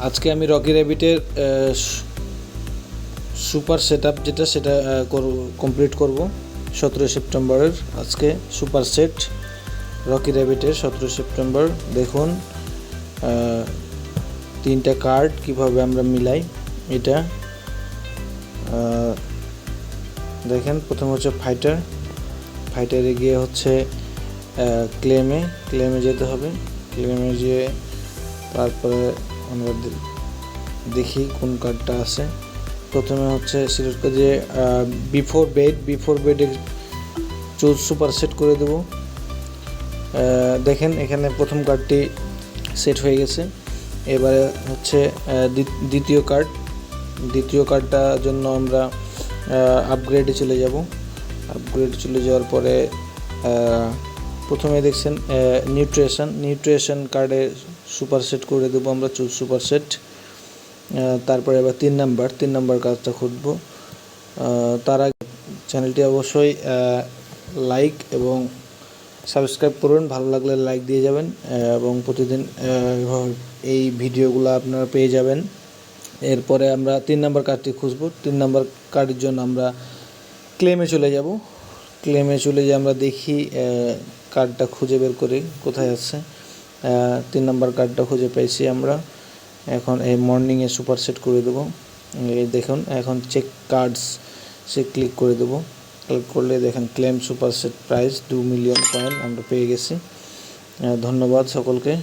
আজকে আমি Rocky র্যাবিটের super setup যেটা সেটা কমপ্লিট করব 17 সেপ্টেম্বরের। আজকে সুপার সেট রকি র্যাবিটের 17 সেপ্টেম্বর। দেখুন তিনটা কার্ড কিভাবে আমরা মিলাই। এটা দেখেন, প্রথমে হচ্ছে ফাইটারে গিয়ে হচ্ছে ক্লেমে যেতে হবে। ক্লেমে গিয়ে তারপরে আমরা দেখি কোন কার্ডটা আছে। প্রথমে হচ্ছে সিলেক্ট করে যে বিফোর বেডে চুজ সুপার সেট করে দেব। দেখেন এখানে প্রথম কার্ডটি সেট হয়ে গেছে। এবারে হচ্ছে দ্বিতীয় কার্ডটার জন্য আমরা আপগ্রেডে চলে যাব। আপগ্রেডে চলে যাওয়ার পরে প্রথমে দেখছেন নিউট্রিশন কার্ডে সুপার সেট করে দেবো আমরা, চুজ সুপার সেট। তারপরে এবার 3 নাম্বার কাজটা খুঁজবো। তার আগে চ্যানেলটি অবশ্যই লাইক এবং সাবস্ক্রাইব করুন, ভালো লাগলে লাইক দিয়ে যাবেন এবং প্রতিদিন এই ভিডিওগুলো আপনারা পেয়ে যাবেন। এরপরে আমরা 3 নাম্বার কার্ডটি খুঁজবো। 3 নাম্বার কার্ডের জন্য আমরা ক্লেমে চলে যাব। ক্লেমে চলে গিয়ে আমরা দেখি কার্ডটা খুঁজে বের করি কোথায় আছে। 3 নাম্বার কার্ডটা খুঁজে পেয়েছি আমরা। এখন এই মর্নিংয়ে সুপার সেট করে দেবো। এই দেখুন, এখন চেক কার্ডস সে ক্লিক করে দেবো। ক্লিক করলে দেখেন claim super set price 2 million coin আমরা পেয়ে গেছি। ধন্যবাদ সকলকে।